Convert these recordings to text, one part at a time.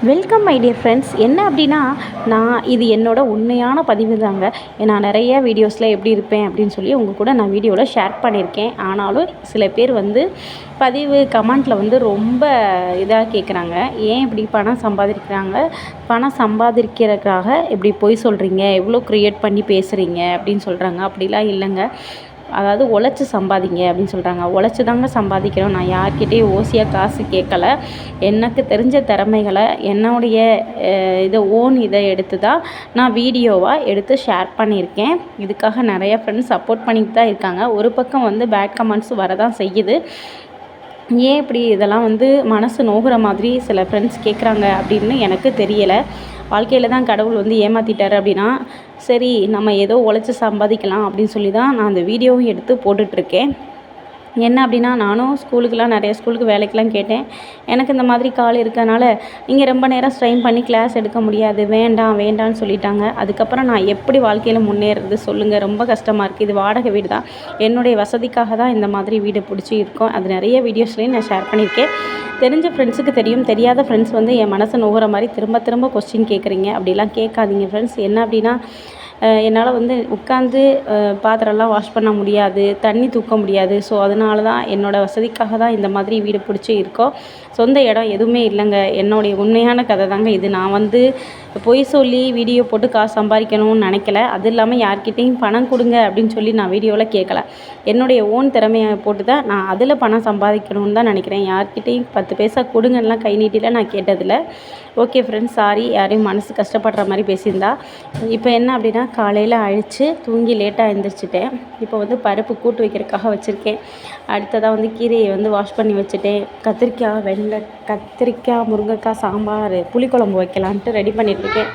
Welcome my dear friends. என்ன அப்படின்னா, இது என்னோட உண்மையான பதிவு தாங்க. நான் நிறைய வீடியோஸில் எப்படி இருப்பேன் அப்படின்னு சொல்லி உங்கள் கூட நான் வீடியோவில் ஷேர் பண்ணியிருக்கேன். ஆனாலும் சில பேர் பதிவு கமெண்ட்டில் ரொம்ப இதாக கேட்குறாங்க. ஏன் இப்படி பணம் சம்பாதிக்கிறாங்க, பணம் சம்பாதிக்கிறதுக்காக இப்படி பொய் சொல்கிறீங்க, எவ்வளோ க்ரியேட் பண்ணி பேசுகிறீங்க அப்படின்னு சொல்கிறாங்க. அப்படிலாம் இல்லைங்க. அதாவது உழைச்சி சம்பாதிங்க அப்படின்னு சொல்கிறாங்க. உழைச்சி தாங்க சம்பாதிக்கிறோம். நான் யார்கிட்டையும் ஓசியாக காசு கேட்கல. எனக்கு தெரிஞ்ச திறமைகளை என்னுடைய இதை எடுத்து தான் நான் வீடியோவாக எடுத்து ஷேர் பண்ணியிருக்கேன். இதுக்காக நிறைய ஃப்ரெண்ட்ஸ் சப்போர்ட் பண்ணிட்டு தான் இருக்காங்க. ஒரு பக்கம் பேட் கமெண்ட்ஸ் வரதான் செய்யுது. ஏன் இப்படி இதெல்லாம் மனசு நோகிற மாதிரி சில ஃப்ரெண்ட்ஸ் கேட்குறாங்க அப்படின்னு எனக்கு தெரியலை. வாழ்க்கையில் தான் கடவுள் ஏமாற்றிட்டாரு அப்படின்னா, சரி நம்ம ஏதோ உழைச்சி சம்பாதிக்கலாம் அப்படின்னு சொல்லி தான் நான் அந்த வீடியோவும் எடுத்து போட்டுட்ருக்கேன். என்ன அப்படின்னா, நானும் நிறைய ஸ்கூலுக்கு வேலைக்கெலாம் கேட்டேன். எனக்கு இந்த மாதிரி கால் இருக்கனால நீங்கள் ரொம்ப நேரம் ஸ்ட்ரெயின் பண்ணி கிளாஸ் எடுக்க முடியாது, வேண்டான்னு சொல்லிட்டாங்க. அதுக்கப்புறம் நான் எப்படி வாழ்க்கையில் முன்னேறது சொல்லுங்கள். ரொம்ப கஷ்டமாக இருக்குது. இது வாடகை வீடு தான். என்னுடைய வசதிக்காக தான் இந்த மாதிரி வீடு பிடிச்சி இருக்கோம். அது நிறைய வீடியோஸ்லேயும் நான் ஷேர் பண்ணியிருக்கேன். தெரிஞ்ச ஃப்ரெண்ட்ஸுக்கு தெரியும். தெரியாத ஃப்ரெண்ட்ஸ் என் மனசை நோகிற மாதிரி திரும்ப கொஸ்டின் கேட்குறீங்க. அப்படிலாம் கேட்காதீங்க ஃப்ரெண்ட்ஸ். என்ன அப்படின்னா, என்னால் உட்காந்து பாத்திரம்லாம் வாஷ் பண்ண முடியாது, தண்ணி தூக்க முடியாது. ஸோ அதனால தான் என்னோடய வசதிக்காக தான் இந்த மாதிரி வீடு பிடிச்சி இருக்கோம். சொந்த இடம் எதுவுமே இல்லைங்க. என்னுடைய உண்மையான கதை தாங்க இது. நான் பொய் சொல்லி வீடியோ போட்டு காசு சம்பாதிக்கணும்னு நினைக்கல. அது இல்லாமல் யார்கிட்டையும் பணம் கொடுங்க அப்படின்னு சொல்லி நான் வீடியோவில் கேட்கல. என்னுடைய ஓன் திறமையை போட்டு தான் நான் அதில் பணம் சம்பாதிக்கணும்னு தான் நினைக்கிறேன். யார்கிட்டையும் 10 பைசா கொடுங்கலாம் கை நீட்டில நான் கேட்டதில்லை. ஓகே ஃப்ரெண்ட்ஸ், சாரி யாரையும் மனசு கஷ்டப்படுற மாதிரி பேசியிருந்தா. இப்போ என்ன அப்படின்னா, காலையில் அழித்து தூங்கி லேட்டாக எழுந்திரிச்சிட்டேன். இப்போ பருப்பு கூட்டு வைக்கிறதுக்காக வச்சுருக்கேன். அடுத்ததாக கீரையை வாஷ் பண்ணி வச்சுட்டேன். கத்திரிக்காய் முருங்கைக்காய் சாம்பார் புளிக்குழம்பு வைக்கலான்ட்டு ரெடி பண்ணிகிட்ருக்கேன்.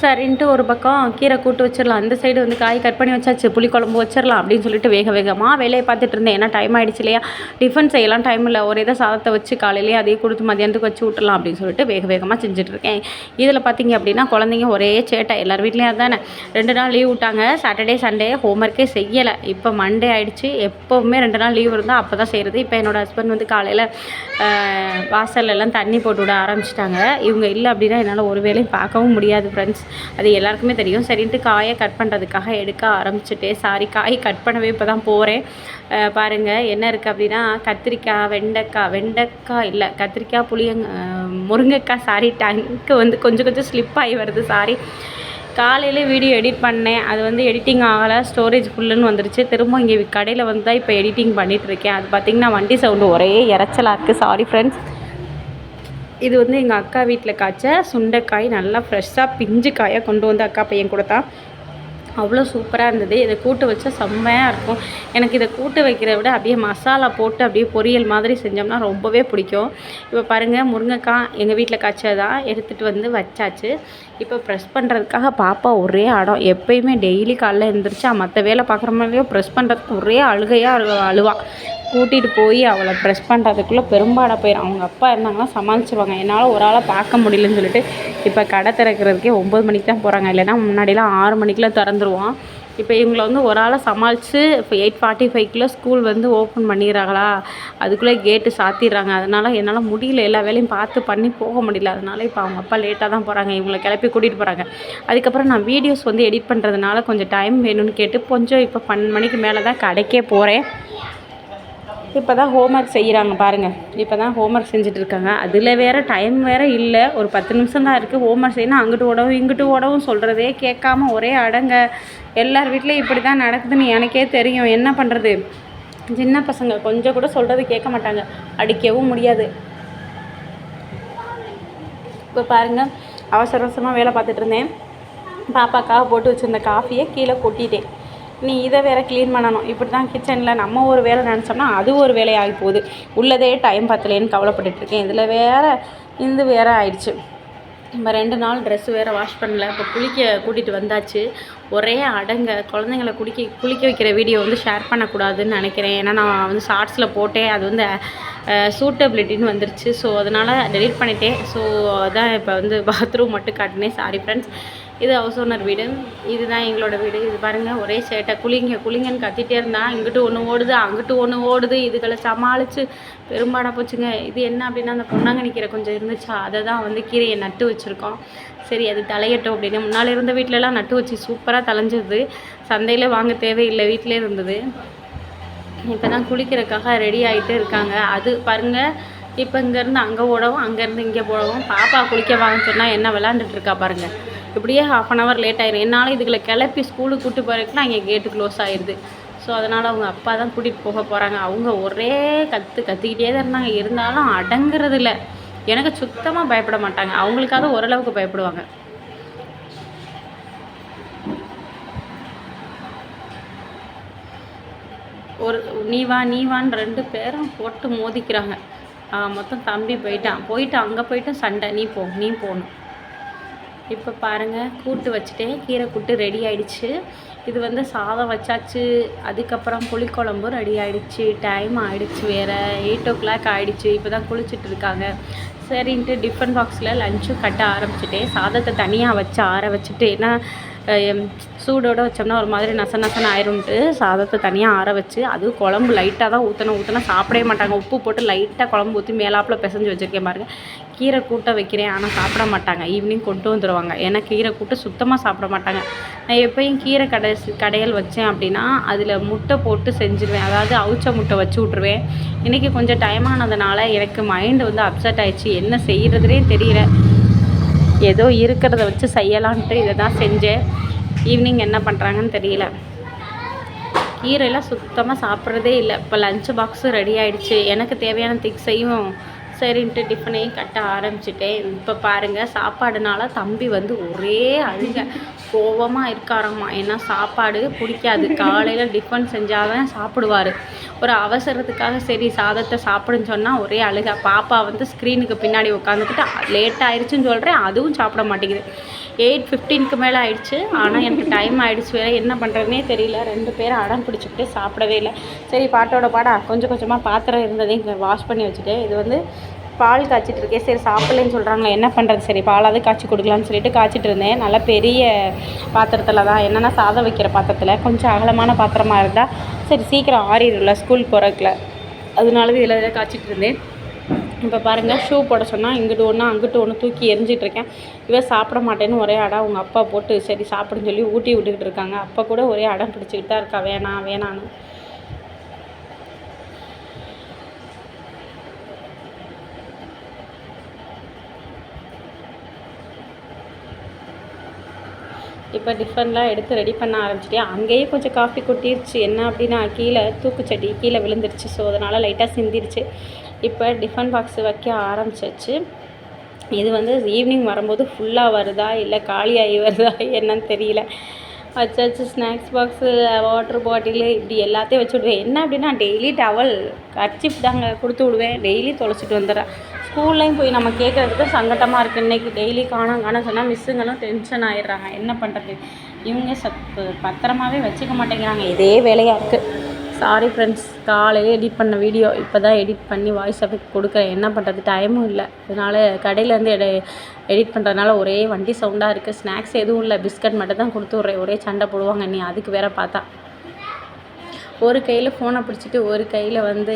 சரின்ட்டு ஒரு பக்கம் கீரை கூட்டு வச்சிடலாம், அந்த சைடு காய் கட் பண்ணி வச்சாச்சு, புளிக்குழம்பு வச்சிடலாம் அப்படின்னு சொல்லிட்டு வேகமாக வேலையை பார்த்துட்டு இருந்தேன். ஏன்னா டைம் ஆகிடுச்சு இல்லையா, டிஃபன் செய்யலாம் டைம் இல்லை. ஒரே தான் சாதத்தை வச்சு காலையிலேயே அதையே கொடுத்து மதியானத்துக்கு வச்சு விட்டுலாம் அப்படின்னு சொல்லிட்டு வேகமாக செஞ்சுட்ருக்கேன். இதில் பார்த்திங்க அப்படின்னா, குழந்தைங்க ஒரே சேட்டை. எல்லார் வீட்லேயும் தானே. 2 நாள் லீவ் விட்டாங்க. சாட்டர்டே சண்டே ஹோம்ஒர்க்கே செய்யலை. இப்போ மண்டே ஆகிடுச்சு. எப்போவுமே 2 நாள் லீவ் இருந்தால் அப்போ தான் செய்கிறது. இப்போ என்னோடய ஹஸ்பண்ட் காலையில் வாசலெல்லாம் தண்ணி போட்டு விட ஆரம்பிச்சிட்டாங்க. இவங்க இல்லை அப்படின்னா என்னால் ஒரு வேலையும் பார்க்கவும் முடியாது ஃப்ரெண்ட்ஸ். அது எல்லாருக்குமே தெரியும். சரின்ட்டு காயை கட் பண்ணுறதுக்காக எடுக்க ஆரம்பிச்சுட்டேன். காய் கட் பண்ணவே இப்போ தான் போகிறேன். பாருங்கள் என்ன இருக்குது அப்படின்னா, கத்திரிக்காய், வெண்டைக்காய் இல்லை, கத்திரிக்காய், முருங்கைக்காய். டங்க்கு கொஞ்சம் ஸ்லிப் ஆகி வருது. காலையில் வீடியோ எடிட் பண்ணேன். அது எடிட்டிங் ஆகலை, ஸ்டோரேஜ் ஃபுல்லுன்னு வந்துருச்சு. திரும்ப இங்கே கடையில் தான் இப்போ எடிட்டிங் பண்ணிகிட்ருக்கேன். அது பார்த்திங்கன்னா வண்டி சவுண்டு ஒரே இறைச்சலாக இருக்குது. Sorry friends. இது எங்கள் அக்கா வீட்டில் காய்ச்ச சுண்டைக்காய். நல்லா ஃப்ரெஷ்ஷாக பிஞ்சு காயாக கொண்டு அக்கா பையன் கொடுத்தான். அவ்வளோ சூப்பராக இருந்தது. இதை கூட்டு வச்சா செம்மையாக இருக்கும். எனக்கு இதை கூட்டு வைக்கிறத விட அப்படியே மசாலா போட்டு அப்படியே பொரியல் மாதிரி செஞ்சோம்னா ரொம்பவே பிடிக்கும். இப்போ பாருங்கள், முருங்கைக்காய் எங்கள் வீட்டில் காய்ச்சதான் எடுத்துகிட்டு வச்சாச்சு. இப்போ ப்ரெஸ் பண்ணுறதுக்காக பாப்பா ஒரே அடம். எப்போயுமே டெய்லி காலைல எழுந்திரிச்சா மற்ற வேலை பார்க்குற மாதிரியோ ப்ரெஸ் பண்ணுறதுக்கு ஒரே அழுகையாக அழுவா. கூட்டிகிட்டு போய் அவளை ப்ரெஸ் பண்ணுறதுக்குள்ளே பெரும்பாடாக போயிடும். அவங்க அப்பா இருந்தாங்கன்னா சமாளிச்சிருவாங்க. என்னால் ஒரு ஆளை பார்க்க முடியலன்னு சொல்லிட்டு இப்போ கடை திறக்கிறதுக்கே 9 மணிக்கு தான் போகிறாங்க. இல்லைன்னா முன்னாடிலாம் 6 மணிக்கெலாம் திறந்துருவான். இப்போ இவங்களை ஒரு ஆளை சமாளித்து இப்போ 8:45 ஸ்கூல் ஓப்பன் பண்ணிடுறாங்களா, அதுக்குள்ளே கேட்டு சாத்திடுறாங்க. அதனால் என்னால் முடியல, எல்லா வேலையும் பார்த்து பண்ணி போக முடியல. அதனால் இப்போ அவங்க அப்பா லேட்டாக தான் போகிறாங்க. இவங்களை கிளப்பி கூட்டிகிட்டு போகிறாங்க. அதுக்கப்புறம் நான் வீடியோஸ் எடிட் பண்ணுறதுனால கொஞ்சம் டைம் வேணும்னு கேட்டு கொஞ்சம் இப்போ 12 மணிக்கு மேலே தான் கடைக்கே போகிறேன். இப்போ தான் ஹோம்ஒர்க் செய்கிறாங்க பாருங்கள். இப்போ தான் ஹோம்ஒர்க் செஞ்சிட்ருக்காங்க. அதில் வேறு டைம் வேறு இல்லை. ஒரு 10 நிமிஷம் தான் இருக்குது. ஹோம்ஒர்க் செய்யணும், அங்கிட்டு ஓடவும் இங்கிட்டு ஓடவும், சொல்கிறதே கேட்காம ஒரே அடங்க. எல்லார் வீட்லேயும் இப்படி தான் நடக்குதுன்னு எனக்கே தெரியும். என்ன பண்ணுறது, சின்ன பசங்க கொஞ்சம் கூட சொல்கிறது கேட்க மாட்டாங்க. அடிக்கவும் முடியாது. இப்போ பாருங்கள், அவசரமாக வேலை பார்த்துட்டு இருந்தேன். பாப்பாக்காக போட்டு வச்சுருந்த காஃபியை கீழே கொட்டிட்டேன். நீ இதை வேறு க்ளீன் பண்ணணும். இப்படி தான் கிச்சனில் நம்ம ஒரு வேலை நினச்சோம்னா அது ஒரு வேலையாகி போகுது. உள்ளதே டைம் பத்தலேன்னு கவலைப்பட்டுட்ருக்கேன். இதில் வேறு ஆயிடுச்சு. நம்ம 2 நாள் ட்ரெஸ்ஸு வேறு வாஷ் பண்ணல. இப்போ குளிக்க கூட்டிகிட்டு வந்தாச்சு. ஒரே அடங்க. குழந்தைங்கள குளிக்க வைக்கிற வீடியோ வந்து ஷேர் பண்ணக்கூடாதுன்னு நினைக்கிறேன். ஏன்னா நான் வந்து ஷார்ட்ஸில் போட்டேன், அது வந்து சூட்டபிலிட்டின்னு வந்துருச்சு. ஸோ அதனால் டெலீட் பண்ணிட்டேன். ஸோ அதான் இப்போ வந்து பாத்ரூம் மட்டும் காட்டினேன். Sorry friends. இது ஹவுஸ் ஓனர் வீடு, இதுதான் எங்களோட வீடு. இது பாருங்கள், ஒரே சேட்டை. குளிங்கன்னு கத்திட்டே இருந்தா இங்கிட்டு ஒன்று ஓடுது அங்கிட்டு ஒன்று ஓடுது. இதுகளை சமாளித்து பெரும்பாடாக போச்சுங்க. இது என்ன அப்படின்னா, அந்த பொன்னாங்கண்ணி கீரை கொஞ்சம் இருந்துச்சா, அதை தான் வந்து கீரையை நட்டு வச்சுருக்கோம். சரி அது தலையட்டும் அப்படின்னு. முன்னால் இருந்த வீட்டிலலாம் நட்டு வச்சு சூப்பராக தலைஞ்சது. சந்தையில் வாங்க தேவையில்லை, வீட்டிலே இருந்தது. இப்போ தான் குளிக்கிறதுக்காக ரெடி ஆகிட்டு இருக்காங்க. அது பாருங்கள், இப்போ இங்கேருந்து அங்கே ஓடவும் அங்கேருந்து இங்கே போடவும். பாப்பா குளிக்க வாங்கன்னு சொன்னால் என்ன விளாண்டுட்டு இருக்கா பாருங்கள். இப்படியே 1/2 hour லேட் ஆயிடும். என்னால் இதுகளை கிளப்பி ஸ்கூலுக்கு கூப்பிட்டு போகிறதுக்குலாம் இங்கே கேட்டு க்ளோஸ் ஆயிடுது. ஸோ அதனால் அவங்க அப்பா தான் கூட்டிகிட்டு போக போகிறாங்க. அவங்க ஒரே கத்திக்கிட்டே தான் இருந்தாங்க. இருந்தாலும் அடங்குறது இல்லை. எனக்கு சுத்தமாக பயப்பட மாட்டாங்க. அவங்களுக்காவது ஓரளவுக்கு பயப்படுவாங்க. நீ வான்னு 2 பேரும் போட்டு மோதிக்கிறாங்க. மொத்தம் தம்பி போயிட்டு அங்கே போயிட்டு சண்டை. நீ போகணும். இப்போ பாருங்கள், கூட்டு வச்சுட்டேன். கீரை கூட்டு ரெடி ஆகிடுச்சு. இது வந்து சாதம் வச்சாச்சு. அதுக்கப்புறம் புளிக்குழம்பு ரெடி ஆகிடுச்சு. டைம் ஆகிடுச்சு, வேறு 8 o'clock ஆகிடுச்சு. இப்போ தான் குளிச்சுட்டு இருக்காங்க. சரின்ட்டு டிஃபன் பாக்ஸில் லஞ்சும் கட்ட ஆரம்பிச்சிட்டேன். சாதத்தை தனியாக வச்சு ஆற வச்சுட்டு, ஏன்னா சூடோடு வச்சோம்னா ஒரு மாதிரி நசன்னு ஆயிரும்ட்டு சாதத்தை தனியாக ஆற வச்சு, அதுவும் குழம்பு லைட்டாக தான் ஊற்றினா சாப்பிடவே மாட்டாங்க. உப்பு போட்டு லைட்டாக குழம்பு ஊற்றி மேலாப்பில் பிசைஞ்சு வச்சுருக்கேன் பாருங்கள். கீரை கூட்டை வைக்கிறேன், ஆனால் சாப்பிட மாட்டாங்க. ஈவினிங் கொண்டு வந்துடுவாங்க. ஏன்னா கீரை கூட்டு சுத்தமாக சாப்பிட மாட்டாங்க. நான் எப்போயும் கீரை கடையல் வச்சேன் அப்படின்னா அதில் முட்டை போட்டு செஞ்சுருவேன். அதாவது அவிச்ச முட்டை வச்சு விட்ருவேன். இன்றைக்கி கொஞ்சம் டைம் ஆனதுனால எனக்கு மைண்டு வந்து அப்செட் ஆயிடுச்சு. என்ன செய்கிறதுனே தெரியல. ஏதோ இருக்கிறத வச்சு செய்யலான்ட்டு இதை தான் செஞ்சேன். ஈவினிங் என்ன பண்ணுறாங்கன்னு தெரியல. கீரைலாம் சுத்தமாக சாப்பிட்றதே இல்லை. இப்போ லஞ்ச் பாக்ஸும் ரெடி ஆகிடுச்சு. எனக்கு தேவையான திக்ஸையும் சரின்ட்டு டிஃபனையும் கட்ட ஆரம்பிச்சிட்டேன். இப்போ பாருங்கள், சாப்பாடுனால தம்பி வந்து ஒரே அழுக கோவமாக இருக்காராம்மா. ஏன்னா சாப்பாடு பிடிக்காது. காலையில் டிஃபன் செஞ்சால் தான் சாப்பிடுவார். ஒரு அவசரத்துக்காக சரி சாதத்தை சாப்பிடுன்னு சொன்னால் ஒரே அழுக. பாப்பா வந்து ஸ்க்ரீனுக்கு பின்னாடி உட்காந்துக்கிட்டு லேட் ஆயிடுச்சுன்னு சொல்கிறேன், அதுவும் சாப்பிட மாட்டேங்குது. 8:15க்கு மேலே ஆயிடுச்சு. ஆனால் எனக்கு டைம் ஆகிடுச்சு. வேறு என்ன பண்ணுறதுனே தெரியல. 2 பேரும் அடம் பிடிச்சிக்கிட்டே சாப்பிடவே இல்லை. சரி பாட்டோட பாடா கொஞ்சமாக பாத்திரம் இருந்ததையும் இங்கே வாஷ் பண்ணி வச்சுட்டேன். இது வந்து பால் காய்ச்சிட்டு இருக்கேன். சரி சாப்பிட்லன்னு சொல்கிறாங்களே, என்ன பண்ணுறது, சரி பாலாவது காய்ச்சி கொடுக்கலான்னு சொல்லிட்டு காய்ச்சிட்டு இருந்தேன். நல்லா பெரிய பாத்திரத்தில் தான், என்னென்னா சாதம் வைக்கிற பாத்திரத்தில். கொஞ்சம் அகலமான பாத்திரமாக இருந்தால் சரி சீக்கிரம் ஆறிடும்ல ஸ்கூல் போகிறதுக்குள்ள. அதனால இதில் காய்ச்சிட்டு இருந்தேன். இப்போ பாருங்கள், ஷூ போட சொன்னால் இங்கிட்டு ஒன்று அங்கிட்டு ஒன்று தூக்கி எரிஞ்சிட்ருக்கேன். இவன் சாப்பிட மாட்டேன்னு ஒரே அடம். அவங்க அப்பா போட்டு சரி சாப்பிடுன்னு சொல்லி ஊட்டி விட்டுக்கிட்டு இருக்காங்க. அப்பா கூட ஒரே அடம் பிடிச்சிக்கிட்டு தான் இருக்கா, வேணான்னு. இப்போ டிஃபன்லாம் எடுத்து ரெடி பண்ண ஆரம்பிச்சிட்டேன். அங்கேயே கொஞ்சம் காஃபி கொட்டிருச்சு. என்ன அப்படின்னா கீழே தூக்குச்சட்டி கீழே விழுந்துருச்சு. ஸோ அதனால் லைட்டாக சிந்திருச்சு. இப்போ டிஃபன் பாக்ஸ் வைக்க ஆரம்பிச்சிச்சு. இது வந்து ஈவினிங் வரும்போது ஃபுல்லாக வருதா இல்லை காலியாகி வருதா என்னன்னு தெரியல. வச்சாச்சு. ஸ்நாக்ஸ் பாக்ஸு, வாட்டர் பாட்டிலு, இப்படி எல்லாத்தையும் வச்சு விடுவேன். என்ன அப்படின்னா டெய்லி டவல் கர்ச்சிப் தாங்க கொடுத்து விடுவேன். டெய்லி தொலைச்சிட்டு வந்துடுறேன். ஸ்கூல்லையும் போய் நம்ம கேட்குறதுக்கு சங்கட்டமாக இருக்குது. இன்றைக்கி டெய்லி காணோம் சொன்னால் மிஸ்ஸுங்களும் டென்ஷன் ஆகிடுறாங்க. என்ன பண்ணுறது, இவங்க பத்திரமாவே வச்சுக்க மாட்டேங்கிறாங்க. இதே வேலையாக இருக்குது. சாரி ஃப்ரெண்ட்ஸ், காலையில் எடிட் பண்ண வீடியோ இப்போ தான் எடிட் பண்ணி வாய்ஸ் எஃபெக்ட் கொடுக்குறேன். என்ன பண்ணுறது, டைமும் இல்லை. அதனால் கடையிலேருந்து எடிட் பண்ணுறதுனால ஒரே வண்டி சவுண்டாக இருக்குது. ஸ்நாக்ஸ் எதுவும் இல்லை, பிஸ்கட் மட்டும் தான் கொடுத்து விட்றேன். ஒரே சண்டை போடுவாங்க. நீ அதுக்கு வேற பார்த்தா ஒரு கையில் ஃபோனை பிடிச்சிட்டு ஒரு கையில் வந்து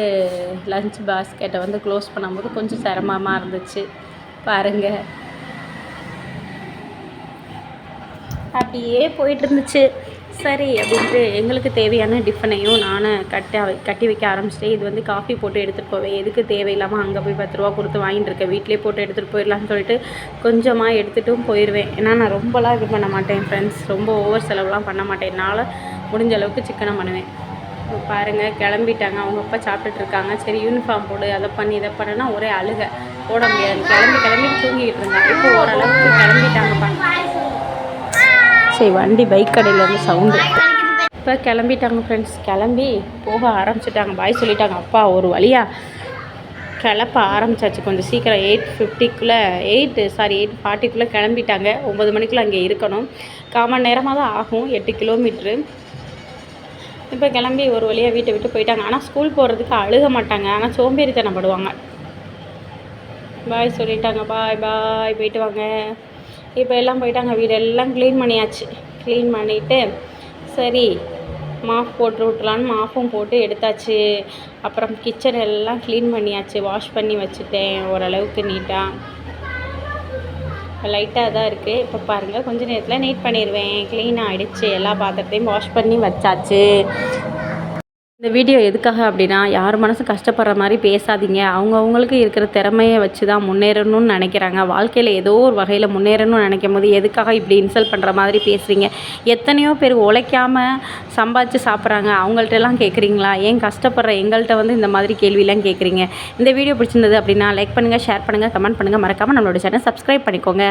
லஞ்ச் பாஸ்கெட்டை வந்து க்ளோஸ் பண்ணும்போது கொஞ்சம் சிரமமாக இருந்துச்சு. பாருங்கள், அப்படியே போயிட்டு இருந்துச்சு. சரி அப்படின்ட்டு எங்களுக்கு தேவையான டிஃபனையும் நான் கட்டி வைக்க ஆரம்பிச்சிட்டேன். இது வந்து காஃபி போட்டு எடுத்துகிட்டு போவேன். எதுக்கு தேவையில்லாமல் அங்கே போய் 10 ரூபா கொடுத்து வாங்கிட்டு இருக்கேன். வீட்டிலே போட்டு எடுத்துகிட்டு போயிடலான்னு சொல்லிட்டு கொஞ்சமாக எடுத்துகிட்டும் போயிடுவேன். ஏன்னா நான் ரொம்பலாம் இது பண்ண மாட்டேன் ஃப்ரெண்ட்ஸ். ரொம்ப ஓவர் செலவுலாம் பண்ண மாட்டேன். என்னால் முடிஞ்ச அளவுக்கு சிக்கனை பண்ணுவேன். பாருங்கள், கிளம்பிட்டாங்க. அவங்க அப்பா சாப்பிட்டுட்ருக்காங்க. சரி யூனிஃபார்ம் போடு, அதை பண்ணி இதை பண்ணுன்னா ஒரே அழுக. போட முடியாது. கிளம்பி தூங்கிக்கிட்டு இருந்தாங்க. இப்போ ஓரளவுக்கு கிளம்பிட்டாங்கப்பா. சரி, வண்டி பைக் கடையிலேருந்து சவுண்டு. இப்போ கிளம்பிட்டாங்க ஃப்ரெண்ட்ஸ். கிளம்பி போக ஆரம்பிச்சிட்டாங்க. பாய் சொல்லிட்டாங்க. அப்பா ஒரு வழியாக கிளப்ப ஆரம்பிச்சாச்சு கொஞ்சம் சீக்கிரம் 8:50க்குள்ளே 8:40க்குள்ளே கிளம்பிட்டாங்க. 9 மணிக்குள்ளே அங்கே இருக்கணும். 1/4 மணி நேரமாக தான் ஆகும், 8 கிலோமீட்ரு. இப்போ கிளம்பி ஒரு வழியாக வீட்டை விட்டு போயிட்டாங்க. ஆனால் ஸ்கூல் போகிறதுக்கு அழுக மாட்டாங்க, ஆனால் சோம்பேறித்தனம் படுவாங்க. பாய் சொல்லிட்டாங்க, பாய் பாய் போயிட்டு வாங்க. இப்போ எல்லாம் போயிட்டாங்க. வீடெல்லாம் க்ளீன் பண்ணியாச்சு. க்ளீன் பண்ணிவிட்டு சரி மாஃப் போட்டு விட்லான்னு மாஃபும் போட்டு எடுத்தாச்சு. அப்புறம் கிச்சன் எல்லாம் க்ளீன் பண்ணியாச்சு. வாஷ் பண்ணி வச்சுட்டேன் ஓரளவுக்கு நீட்டாக. லைட்டாக தான் இருக்குது. இப்போ பாருங்கள், கொஞ்சம் நேரத்தில் நீட் பண்ணிடுவேன். க்ளீன் ஆகிடுச்சு. எல்லா பாத்திரத்தையும் வாஷ் பண்ணி வச்சாச்சு. இந்த வீடியோ எதுக்காக அப்படின்னா, யார் மனசும் கஷ்டப்படுற மாதிரி பேசாதீங்க. அவங்கவுங்களுக்கு இருக்கிற திறமையை வச்சு தான் முன்னேறணும்னு நினைக்கிறாங்க. வாழ்க்கையில் ஏதோ ஒரு வகையில் முன்னேறணும்னு நினைக்கும் போது எதுக்காக இப்படி இன்சல்ட் பண்ணுற மாதிரி பேசுகிறீங்க? எத்தனையோ பேர் உழைக்காமல் சம்பாதிச்சு சாப்பிட்றாங்க. அவங்கள்ட்டெல்லாம் கேட்குறீங்களா? ஏன் கஷ்டப்படுற எங்கள்கிட்ட வந்து இந்த மாதிரி கேள்வியெல்லாம் கேட்குறீங்க? இந்த வீடியோ பிடிச்சிருந்தது அப்படின்னா லைக் பண்ணுங்கள், ஷேர் பண்ணுங்கள், கமெண்ட் பண்ணுங்கள். மறக்காமல் நம்மளோட சேனல் சப்ஸ்கிரைப் பண்ணிக்கோங்க.